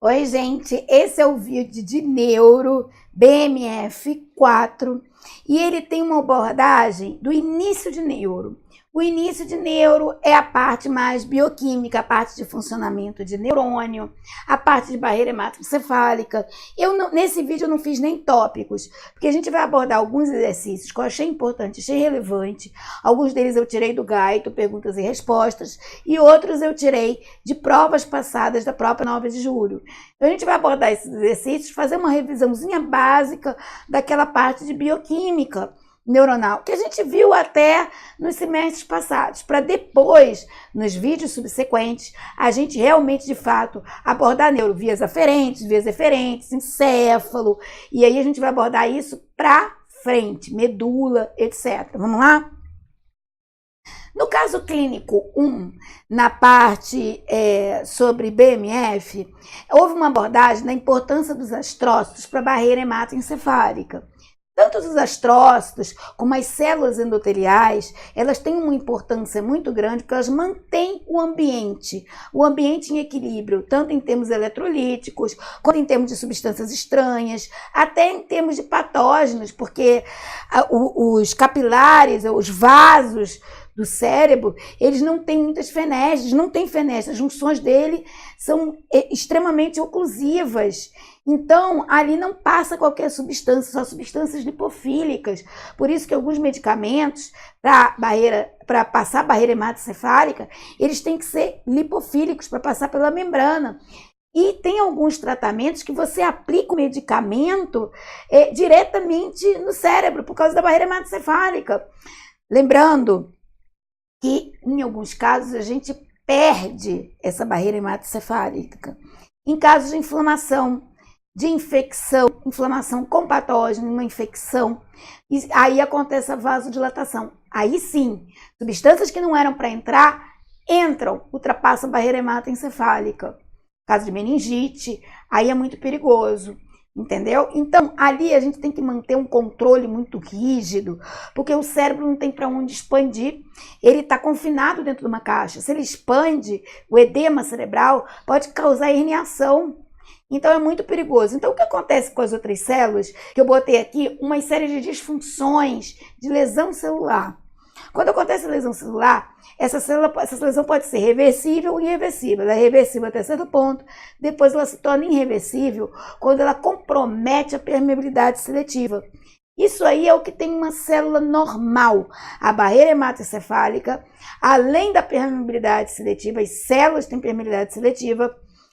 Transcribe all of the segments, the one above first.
Oi, gente, esse é o vídeo de neuro BMF4 e ele tem uma abordagem do início de neuro. O início de neuro é a parte mais bioquímica, a parte de funcionamento de neurônio, a parte de barreira hematoencefálica. Nesse vídeo eu não fiz nem tópicos, porque a gente vai abordar alguns exercícios que eu achei importante, achei relevante. Alguns deles eu tirei do Gaito, perguntas e respostas, e outros eu tirei de provas passadas da própria 9 de julho. Então a gente vai abordar esses exercícios, fazer uma revisãozinha básica daquela parte de bioquímica neuronal, que a gente viu até nos semestres passados, para depois, nos vídeos subsequentes, a gente realmente, de fato, abordar neuro, vias eferentes, encéfalo, e aí a gente vai abordar isso para frente, medula, etc. Vamos lá? No caso clínico 1, na parte sobre BMF, houve uma abordagem da importância dos astrócitos para a barreira hematoencefálica. Tanto os astrócitos como as células endoteliais, elas têm uma importância muito grande porque elas mantêm o ambiente em equilíbrio, tanto em termos eletrolíticos, quanto em termos de substâncias estranhas, até em termos de patógenos, porque os capilares, os vasos do cérebro, eles não têm muitas fenestres, as junções dele são extremamente oclusivas. Então, ali não passa qualquer substância, só substâncias lipofílicas. Por isso que alguns medicamentos, para passar a barreira hematoencefálica, eles têm que ser lipofílicos para passar pela membrana. E tem alguns tratamentos que você aplica o medicamento diretamente no cérebro, por causa da barreira hematoencefálica. Lembrando que, em alguns casos, a gente perde essa barreira hematoencefálica. Em casos de inflamação, de inflamação com patógeno, uma infecção, e aí acontece a vasodilatação. Aí sim, substâncias que não eram para entrar, entram, ultrapassam a barreira hematoencefálica. Caso de meningite, aí é muito perigoso, entendeu? Então, ali a gente tem que manter um controle muito rígido, porque o cérebro não tem para onde expandir, ele está confinado dentro de uma caixa. Se ele expande, o edema cerebral pode causar herniação. Então é muito perigoso. Então o que acontece com as outras células, que eu botei aqui, uma série de disfunções de lesão celular. Quando acontece a lesão celular, essa lesão pode ser reversível ou irreversível. Ela é reversível até certo ponto, depois ela se torna irreversível quando ela compromete a permeabilidade seletiva. Isso aí é o que tem uma célula normal. A barreira hematoencefálica, além da permeabilidade seletiva, as células têm permeabilidade seletiva,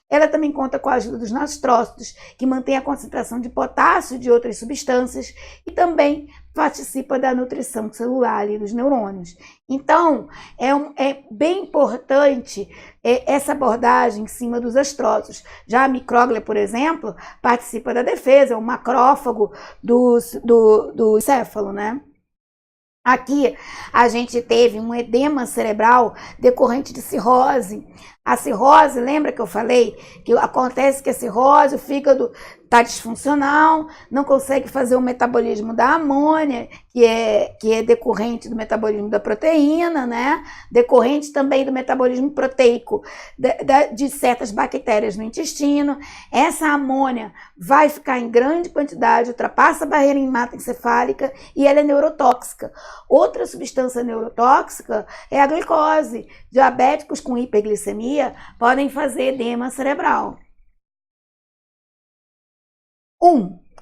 ela também conta com a ajuda dos astrócitos, que mantém a concentração de potássio e de outras substâncias, e também participa da nutrição celular ali dos neurônios. Então, é bem importante essa abordagem em cima dos astrócitos. Já a micróglia, por exemplo, participa da defesa, é um macrófago do encéfalo, né? Aqui a gente teve um edema cerebral decorrente de cirrose. A cirrose, lembra que eu falei que acontece que a cirrose, o fígado está disfuncional, não consegue fazer o metabolismo da amônia, que é decorrente do metabolismo da proteína, né? Decorrente também do metabolismo proteico de certas bactérias no intestino. Essa amônia vai ficar em grande quantidade, ultrapassa a barreira hematoencefálica e ela é neurotóxica. Outra substância neurotóxica é a glicose. Diabéticos com hiperglicemia podem fazer edema cerebral.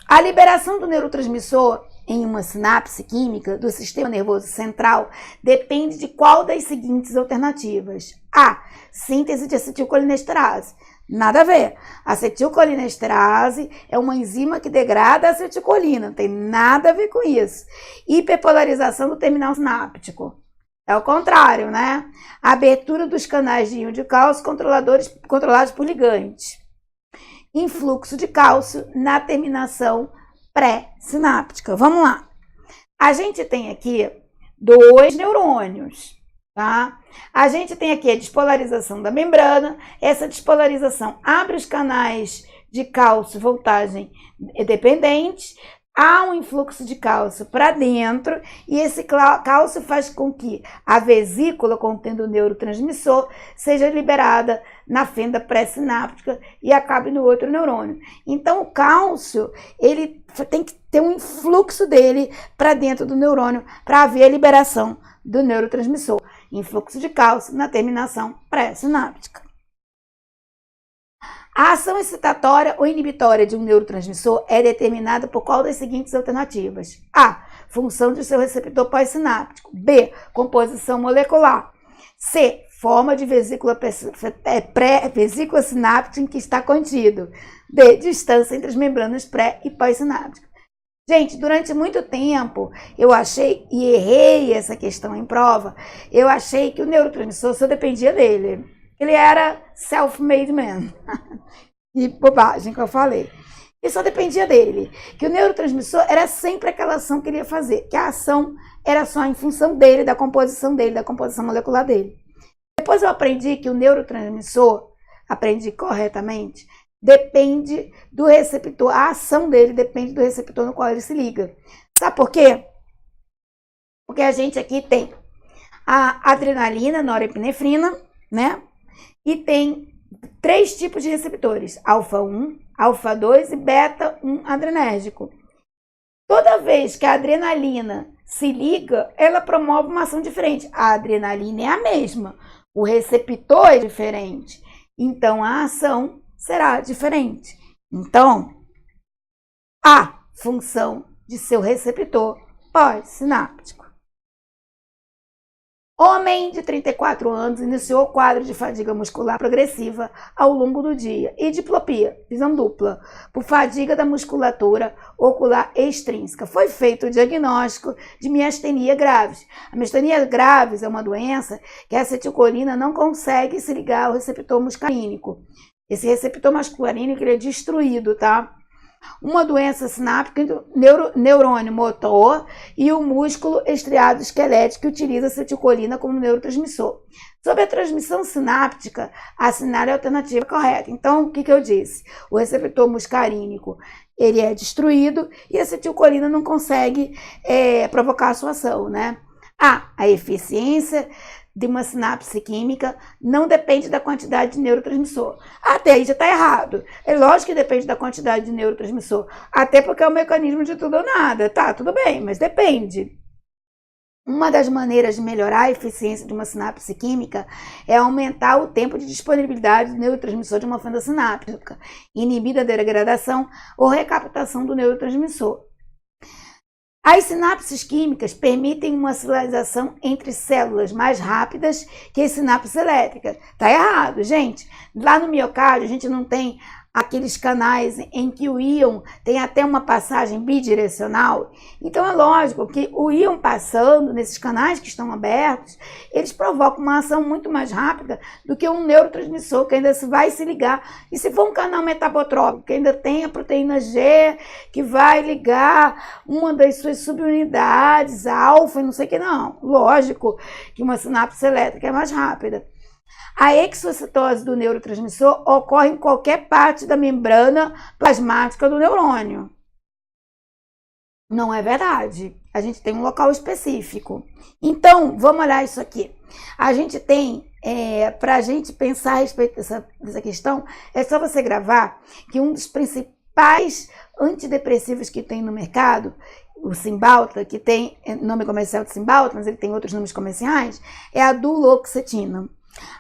A liberação do neurotransmissor em uma sinapse química do sistema nervoso central depende de qual das seguintes alternativas? A. Síntese de acetilcolinesterase. Nada a ver. Acetilcolinesterase é uma enzima que degrada a acetilcolina, não tem nada a ver com isso. Hiperpolarização do terminal sináptico. É o contrário, né? A abertura dos canais de íon de cálcio controlados por ligantes. Influxo de cálcio na terminação pré-sináptica. Vamos lá. A gente tem aqui dois neurônios, tá? A gente tem aqui a despolarização da membrana. Essa despolarização abre os canais de cálcio voltagem dependentes. há um influxo de cálcio para dentro e esse cálcio faz com que a vesícula contendo o neurotransmissor seja liberada na fenda pré-sináptica e acabe no outro neurônio. Então, o cálcio, ele tem que ter um influxo dele para dentro do neurônio para haver a liberação do neurotransmissor. Influxo de cálcio na terminação pré-sináptica. A ação excitatória ou inibitória de um neurotransmissor é determinada por qual das seguintes alternativas? A. Função de seu receptor pós-sináptico. B. Composição molecular. C. Forma de vesícula sináptica em que está contido. D. Distância entre as membranas pré e pós-sinápticas. Gente, durante muito tempo eu achei, e errei essa questão em prova, eu achei que o neurotransmissor só dependia dele. Ele era self-made man. E bobagem que eu falei. Ele só dependia dele. Que o neurotransmissor era sempre aquela ação que ele ia fazer. Que a ação era só em função dele, da composição molecular dele. Depois eu aprendi que o neurotransmissor, aprendi corretamente, depende do receptor. A ação dele depende do receptor no qual ele se liga. Sabe por quê? Porque a gente aqui tem a adrenalina, norepinefrina, né? E tem 3 tipos de receptores, alfa-1, alfa-2 e beta-1 adrenérgico. Toda vez que a adrenalina se liga, ela promove uma ação diferente. A adrenalina é a mesma, o receptor é diferente, então a ação será diferente. Então, a função de seu receptor pós-sináptico. Homem de 34 anos iniciou o quadro de fadiga muscular progressiva ao longo do dia e diplopia, visão dupla, por fadiga da musculatura ocular extrínseca. Foi feito o diagnóstico de miastenia graves. A miastenia graves é uma doença que a acetilcolina não consegue se ligar ao receptor muscarínico. Esse receptor muscarínico ele é destruído, tá? Uma doença sináptica do neurônio motor e o músculo estriado esquelético que utiliza a acetilcolina como neurotransmissor. Sobre a transmissão sináptica, assinar a alternativa correta. Então, o que eu disse? O receptor muscarínico ele é destruído e a acetilcolina não consegue provocar a sua ação, né? A eficiência de uma sinapse química não depende da quantidade de neurotransmissor. Até aí já está errado. É lógico que depende da quantidade de neurotransmissor. Até porque é o mecanismo de tudo ou nada. Tá, tudo bem, mas depende. Uma das maneiras de melhorar a eficiência de uma sinapse química é aumentar o tempo de disponibilidade do neurotransmissor de uma fenda sináptica, inibir a degradação ou recaptação do neurotransmissor. As sinapses químicas permitem uma sinalização entre células mais rápidas que as sinapses elétricas. Tá errado, gente. Lá no miocárdio a gente não tem aqueles canais em que o íon tem até uma passagem bidirecional. Então é lógico que o íon passando nesses canais que estão abertos, eles provocam uma ação muito mais rápida do que um neurotransmissor que ainda vai se ligar. E se for um canal metabotrópico, que ainda tem a proteína G, que vai ligar uma das suas subunidades, alfa e não sei o que, não. Lógico que uma sinapse elétrica é mais rápida. A exocitose do neurotransmissor ocorre em qualquer parte da membrana plasmática do neurônio. Não é verdade. A gente tem um local específico. Então, vamos olhar isso aqui. A gente tem, para a gente pensar a respeito dessa questão, é só você gravar que um dos principais antidepressivos que tem no mercado, o Cymbalta, que tem nome comercial de Cymbalta, mas ele tem outros nomes comerciais, é a duloxetina.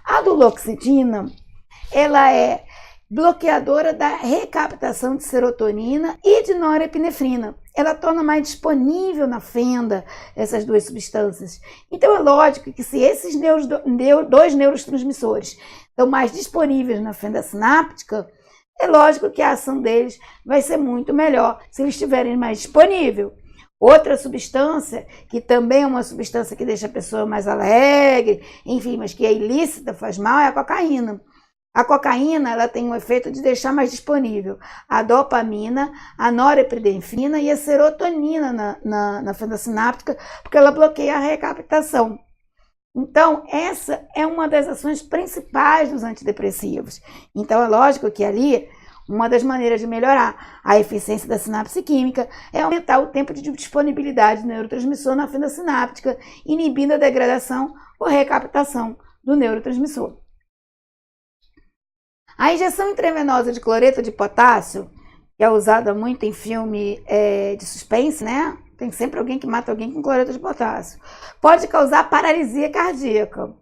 A duloxetina, ela é bloqueadora da recaptação de serotonina e de norepinefrina. Ela torna mais disponível na fenda essas duas substâncias. Então é lógico que se esses dois neurotransmissores estão mais disponíveis na fenda sináptica, é lógico que a ação deles vai ser muito melhor se eles estiverem mais disponíveis. Outra substância, que também é uma substância que deixa a pessoa mais alegre, enfim, mas que é ilícita, faz mal, é a cocaína. A cocaína ela tem um efeito de deixar mais disponível a dopamina, a norepinefrina e a serotonina na fenda sináptica, porque ela bloqueia a recaptação. Então, essa é uma das ações principais dos antidepressivos. Então, é lógico que ali Uma das maneiras de melhorar a eficiência da sinapse química é aumentar o tempo de disponibilidade do neurotransmissor na fenda sináptica, inibindo a degradação ou recaptação do neurotransmissor. A injeção intravenosa de cloreto de potássio, que é usada muito em filme de suspense, né? Tem sempre alguém que mata alguém com cloreto de potássio. Pode causar paralisia cardíaca.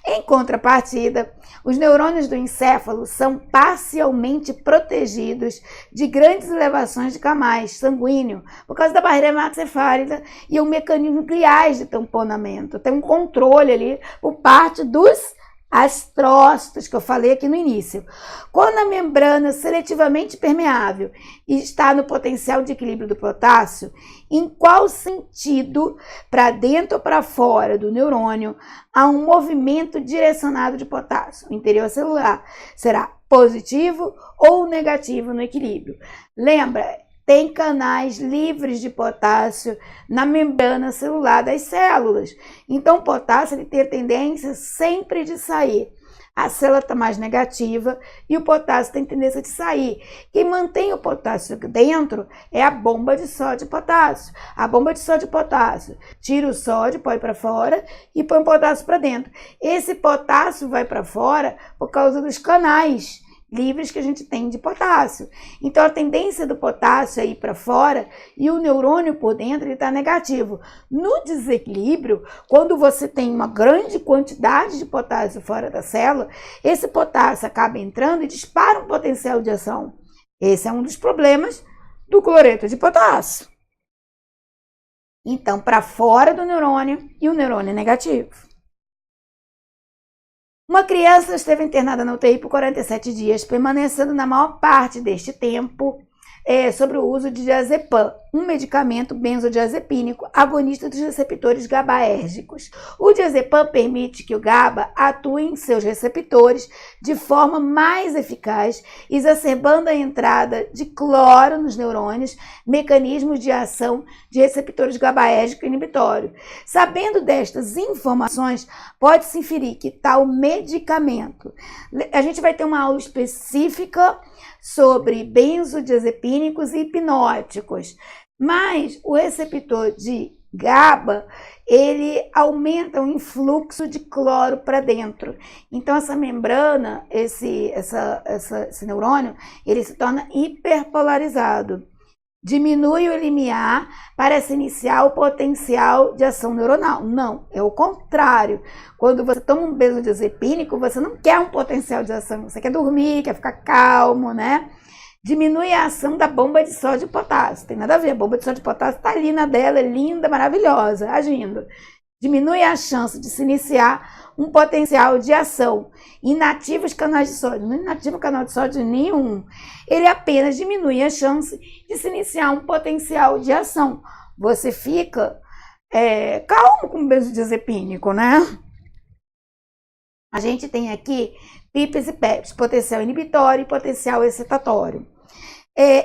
Em contrapartida, os neurônios do encéfalo são parcialmente protegidos de grandes elevações de canais sanguíneo por causa da barreira hematocefálica e o mecanismo gliais de tamponamento. Tem um controle ali por parte dos astrócitos, que eu falei aqui no início. Quando a membrana seletivamente permeável está no potencial de equilíbrio do potássio, em qual sentido, para dentro ou para fora do neurônio, há um movimento direcionado de potássio? O interior celular será positivo ou negativo no equilíbrio. Lembra? Tem canais livres de potássio na membrana celular das células. Então, o potássio ele tem a tendência sempre de sair. A célula está mais negativa e o potássio tem tendência de sair. Quem mantém o potássio dentro é a bomba de sódio e potássio. A bomba de sódio e potássio tira o sódio, põe para fora e põe o potássio para dentro. Esse potássio vai para fora por causa dos canais livres que a gente tem de potássio. Então, a tendência do potássio é ir para fora e o neurônio por dentro está negativo. No desequilíbrio, quando você tem uma grande quantidade de potássio fora da célula, esse potássio acaba entrando e dispara um potencial de ação. Esse é um dos problemas do cloreto de potássio. Então, para fora do neurônio e o neurônio é negativo. Uma criança esteve internada na UTI por 47 dias, permanecendo na maior parte deste tempo sobre o uso de diazepam, um medicamento benzodiazepínico agonista dos receptores GABAérgicos. O diazepam permite que o GABA atue em seus receptores de forma mais eficaz, exacerbando a entrada de cloro nos neurônios, mecanismos de ação de receptores GABAérgico inibitório. Sabendo destas informações, pode-se inferir que tal medicamento, a gente vai ter uma aula específica sobre benzodiazepínicos e hipnóticos, mas o receptor de GABA, ele aumenta o influxo de cloro para dentro. Então, essa membrana, esse neurônio, ele se torna hiperpolarizado. Diminui o limiar para se iniciar o potencial de ação neuronal. Não, é o contrário. Quando você toma um benzodiazepínico, você não quer um potencial de ação, você quer dormir, quer ficar calmo, né? Diminui a ação da bomba de sódio e potássio. Tem nada a ver, a bomba de sódio e potássio está ali na dela, é linda, maravilhosa, agindo. Diminui a chance de se iniciar um potencial de ação. Inativa os canais de sódio. Não inativa o canal de sódio nenhum. Ele apenas diminui a chance de se iniciar um potencial de ação. Você fica calmo com o benzodiazepínico, né? A gente tem aqui PIPs e PEPs, potencial inibitório e potencial excitatório.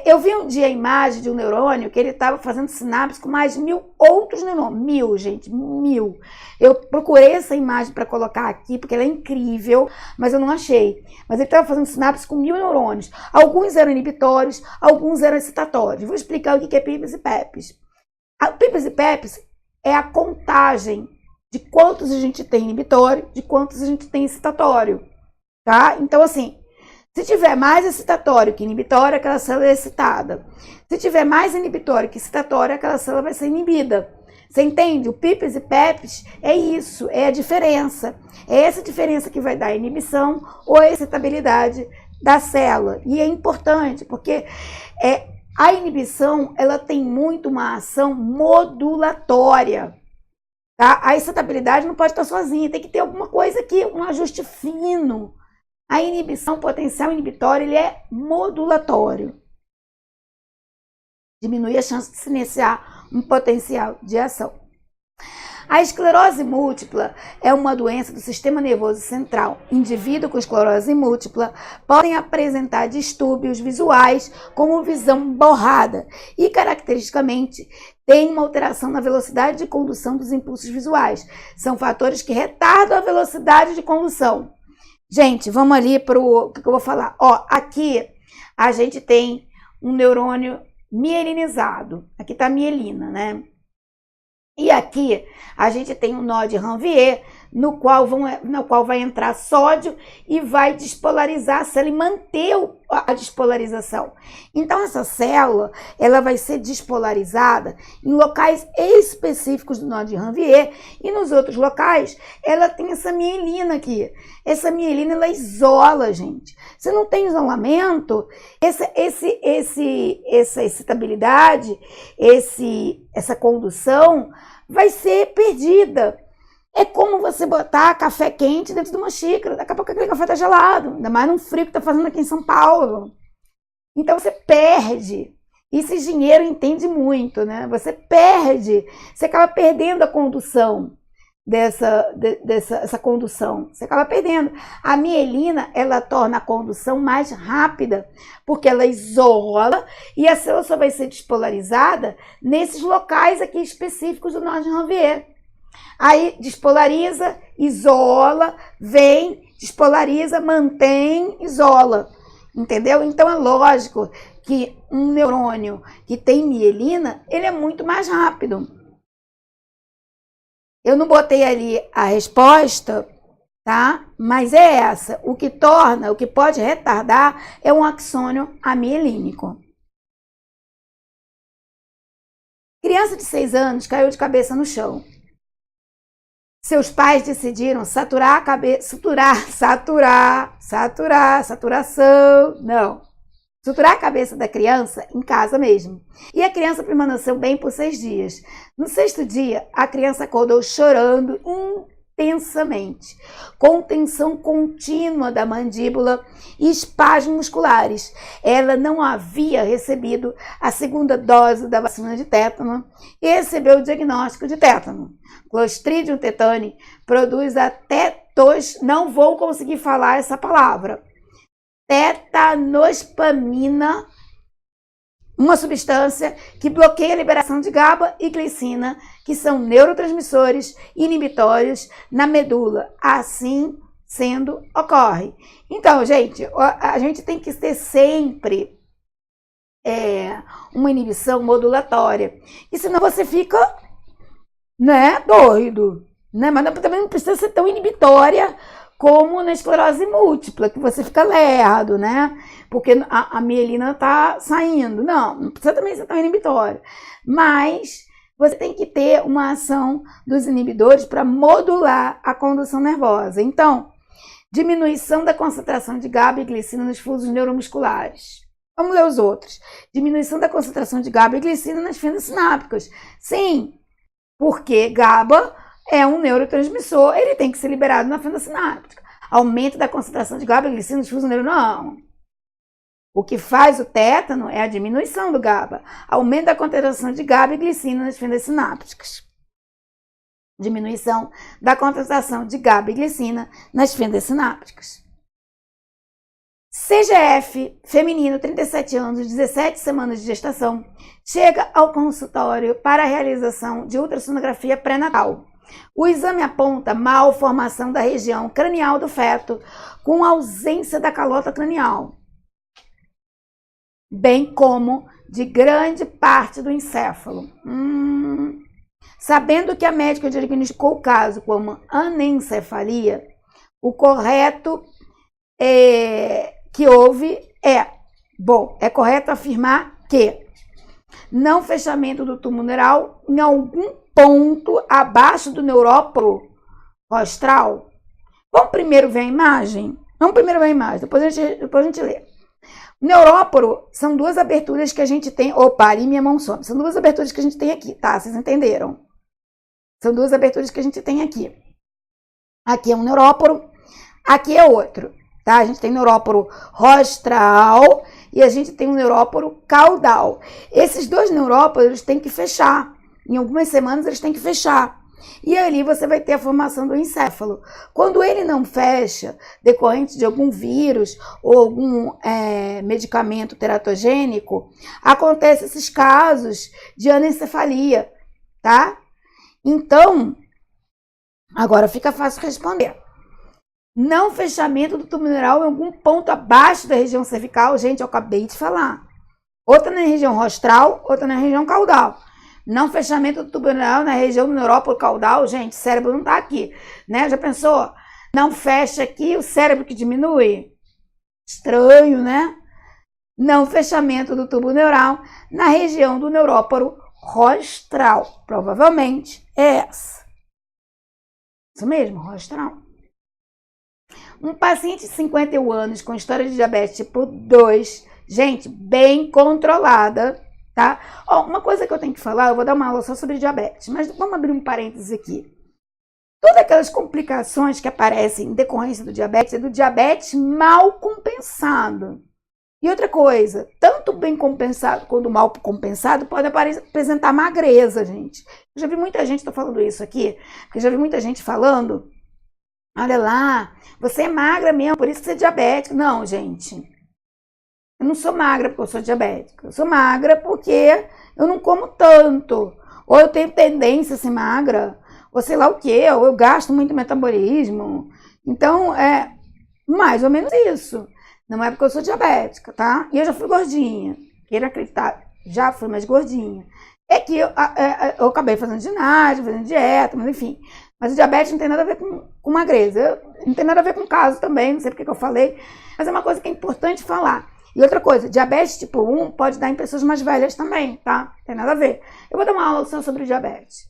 Eu vi um dia a imagem de um neurônio que ele estava fazendo sinapse com mais 1000 outros neurônios. 1000, gente, 1000. Eu procurei essa imagem para colocar aqui, porque ela é incrível, mas eu não achei. Mas ele estava fazendo sinapse com 1000 neurônios. Alguns eram inibitórios, alguns eram excitatórios. Vou explicar o que é PIPs e PEPs. PIPs e PEPs é a contagem de quantos a gente tem inibitório, de quantos a gente tem excitatório. Tá? Então, assim, se tiver mais excitatório que inibitório, aquela célula é excitada. Se tiver mais inibitório que excitatório, aquela célula vai ser inibida. Você entende? O PIPs e PEPs é isso, é a diferença. É essa diferença que vai dar a inibição ou a excitabilidade da célula. E é importante, porque a inibição ela tem muito uma ação modulatória. Tá? A excitabilidade não pode estar sozinha, tem que ter alguma coisa aqui, um ajuste fino. A inibição, o potencial inibitório, ele é modulatório. Diminui a chance de se iniciar um potencial de ação. A esclerose múltipla é uma doença do sistema nervoso central. Indivíduos com esclerose múltipla podem apresentar distúrbios visuais, como visão borrada, e caracteristicamente tem uma alteração na velocidade de condução dos impulsos visuais. São fatores que retardam a velocidade de condução. Gente, vamos ali para o que eu vou falar. Ó, aqui a gente tem um neurônio mielinizado. Aqui está a mielina, né? E aqui a gente tem um nó de Ranvier, no qual vai entrar sódio e vai despolarizar a célula e manter a despolarização. Então essa célula, ela vai ser despolarizada em locais específicos do nó de Ranvier e nos outros locais ela tem essa mielina aqui. Essa mielina, ela isola, gente. Se não tem isolamento, essa excitabilidade, essa condução vai ser perdida. É como você botar café quente dentro de uma xícara. Daqui a pouco aquele café está gelado, ainda mais num frio que está fazendo aqui em São Paulo. Então você perde. Isso o engenheiro entende muito, né? Você perde, você acaba perdendo a condução dessa condução. Você acaba perdendo. A mielina, ela torna a condução mais rápida, porque ela isola e a célula só vai ser despolarizada nesses locais aqui específicos do nó de Ranvier. Aí despolariza, isola, vem, despolariza, mantém, isola. Entendeu? Então é lógico que um neurônio que tem mielina, ele é muito mais rápido. Eu não botei ali a resposta, tá? Mas é essa. O que pode retardar é um axônio amielínico. Criança de 6 anos caiu de cabeça no chão. Seus pais decidiram saturação, suturar a cabeça da criança em casa mesmo. E a criança permaneceu bem por 6 dias. No 6º dia, a criança acordou chorando intensamente, com tensão contínua da mandíbula e espasmos musculares. Ela não havia recebido a 2ª dose da vacina de tétano e recebeu o diagnóstico de tétano. Clostridium tetani produz até não vou conseguir falar essa palavra, tetanospamina, uma substância que bloqueia a liberação de GABA e glicina, que são neurotransmissores inibitórios na medula. Assim sendo, ocorre. Então, gente, a gente tem que ter sempre uma inibição modulatória. E senão você fica, né, doido. Né? Mas também não precisa ser tão inibitória como na esclerose múltipla, que você fica lerdo, né? Porque a mielina tá saindo. Não precisa também ser tão inibitória. Mas você tem que ter uma ação dos inibidores para modular a condução nervosa. Então, diminuição da concentração de GABA e glicina nos fluxos neuromusculares. Vamos ler os outros. Diminuição da concentração de GABA e glicina nas fendas sinápticas. Sim, porque GABA é um neurotransmissor, ele tem que ser liberado na fenda sináptica. Aumento da concentração de GABA e glicina nos fluxos neuronais. O que faz o tétano é a diminuição do GABA. Aumento da concentração de GABA e glicina nas fendas sinápticas. Diminuição da concentração de GABA e glicina nas fendas sinápticas. CGF, feminino, 37 anos, 17 semanas de gestação, chega ao consultório para a realização de ultrassonografia pré-natal. O exame aponta malformação da região cranial do feto, com ausência da calota cranial, bem como de grande parte do encéfalo. Sabendo que a médica diagnosticou o caso como anencefalia, o correto que houve é correto afirmar que não fechamento do túmulo neural em algum ponto abaixo do neuróporo rostral. Vamos primeiro ver a imagem? Depois a gente lê. O neuróporo são 2 aberturas que a gente tem. Opa, ali minha mão some. São 2 aberturas que a gente tem aqui, tá? Vocês entenderam? São 2 aberturas que a gente tem aqui. Aqui é um neuróporo, aqui é outro, tá? A gente tem neuróporo rostral e a gente tem um neuróporo caudal. Esses 2 neuróporos têm que fechar. Em algumas semanas eles têm que fechar. E ali você vai ter a formação do encéfalo. Quando ele não fecha, decorrente de algum vírus ou algum medicamento teratogênico, acontecem esses casos de anencefalia, tá? Então, agora fica fácil responder. Não fechamento do tubo neural em algum ponto abaixo da região cervical. Gente, eu acabei de falar. Outra na região rostral, outra na região caudal. Não fechamento do tubo neural na região do neurópolo caudal. Gente, o cérebro não tá aqui, né? Já pensou? Não fecha aqui, o cérebro que diminui? Estranho, né? Não fechamento do tubo neural na região do neurópolo rostral. Provavelmente é essa. Isso mesmo, rostral. Um paciente de 51 anos com história de diabetes tipo 2, gente, bem controlada, tá? Ó, uma coisa que eu tenho que falar, eu vou dar uma aula só sobre diabetes, mas vamos abrir um parênteses aqui. Todas aquelas complicações que aparecem em decorrência do diabetes é do diabetes mal compensado. E outra coisa, tanto bem compensado quanto mal compensado pode apresentar magreza, gente. Eu já vi muita gente, tô falando isso aqui, porque já vi muita gente falando, olha lá, você é magra mesmo, por isso que você é diabética. Não, gente, eu não sou magra porque eu sou diabética. Eu sou magra porque eu não como tanto. Ou eu tenho tendência a ser magra, ou sei lá o quê, ou eu gasto muito metabolismo. Então, é mais ou menos isso. Não é porque eu sou diabética, tá? E eu já fui gordinha. Queira acreditar, já fui mais gordinha. É que eu acabei fazendo ginástica, fazendo dieta, mas enfim. Mas o diabetes não tem nada a ver com magreza. Não tem nada a ver com caso também, não sei porque que eu falei. Mas é uma coisa que é importante falar. E outra coisa, diabetes tipo 1 pode dar em pessoas mais velhas também, tá? Não tem nada a ver. Eu vou dar uma aula só sobre diabetes.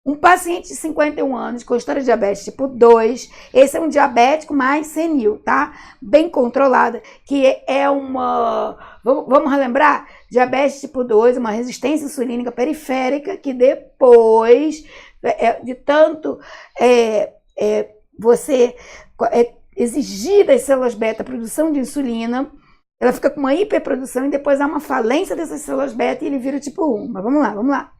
Um paciente de 51 anos com história de diabetes tipo 2, esse é um diabético mais senil, tá? Bem controlada, que é uma... Vamos relembrar? Diabetes tipo 2, uma resistência insulínica periférica que depois de tanto você exigir das células beta a produção de insulina, ela fica com uma hiperprodução e depois há uma falência dessas células beta e ele vira tipo 1. Mas vamos lá.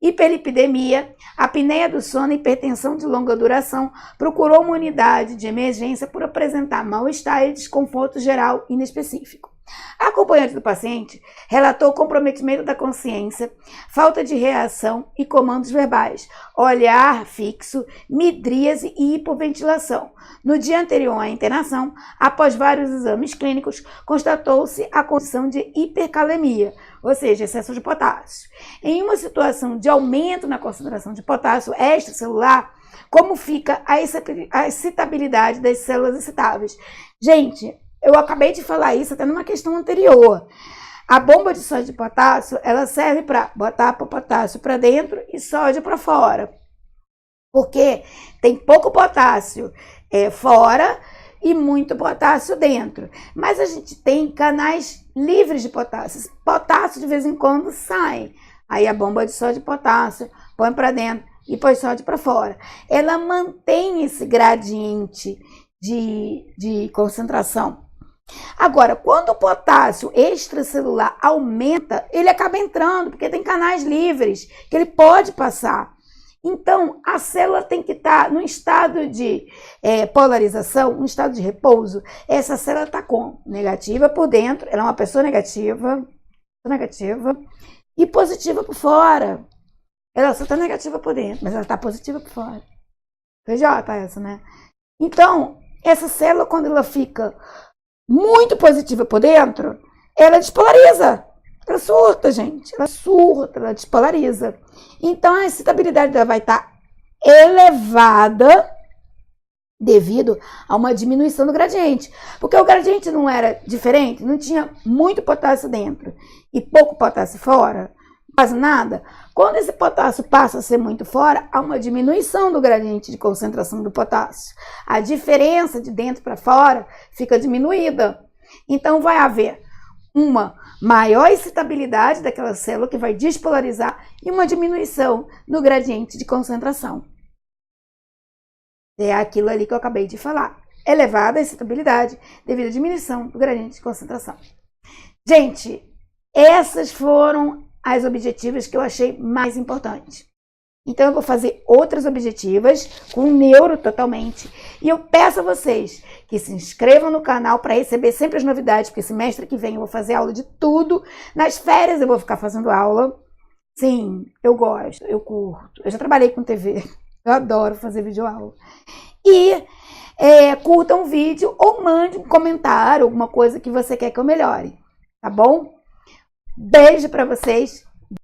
Hiperlipidemia, apneia do sono e hipertensão de longa duração, procurou uma unidade de emergência por apresentar mal-estar e desconforto geral inespecífico. A acompanhante do paciente relatou comprometimento da consciência, falta de reação e comandos verbais, olhar fixo, midríase e hipoventilação. No dia anterior à internação, após vários exames clínicos, constatou-se a condição de hipercalemia, ou seja, excesso de potássio. Em uma situação de aumento na concentração de potássio extracelular, como fica a excitabilidade das células excitáveis? Gente, eu acabei de falar isso até numa questão anterior. A bomba de sódio e potássio, ela serve para botar potássio para dentro e sódio para fora. Porque tem pouco potássio fora e muito potássio dentro. Mas a gente tem canais livres de potássio. Potássio de vez em quando sai. Aí a bomba de sódio e potássio põe para dentro e põe sódio para fora. Ela mantém esse gradiente de concentração. Agora, quando o potássio extracelular aumenta, ele acaba entrando, porque tem canais livres que ele pode passar. Então, a célula tem que estar num estado de polarização, um estado de repouso. Essa célula está com negativa por dentro, ela é uma pessoa negativa e positiva por fora. Ela só está negativa por dentro, mas ela está positiva por fora. PJ essa, né? Então, essa célula, quando ela fica muito positiva por dentro, ela despolariza. Ela surta, gente. Ela surta, ela despolariza. Então, a excitabilidade dela vai estar elevada devido a uma diminuição do gradiente. Porque o gradiente não era diferente, não tinha muito potássio dentro e pouco potássio fora, quase nada. Quando esse potássio passa a ser muito fora, há uma diminuição do gradiente de concentração do potássio. A diferença de dentro para fora fica diminuída. Então, vai haver uma maior excitabilidade daquela célula que vai despolarizar e uma diminuição no gradiente de concentração. É aquilo ali que eu acabei de falar. Elevada a excitabilidade devido à diminuição do gradiente de concentração. Gente, essas foram as objetivas que eu achei mais importantes. Então eu vou fazer outras objetivas com neuro totalmente. E eu peço a vocês que se inscrevam no canal para receber sempre as novidades, porque semestre que vem eu vou fazer aula de tudo. Nas férias eu vou ficar fazendo aula. Sim, eu gosto, eu curto. Eu já trabalhei com TV. Eu adoro fazer videoaula. E curta um vídeo ou mande um comentário, alguma coisa que você quer que eu melhore, tá bom? Beijo pra vocês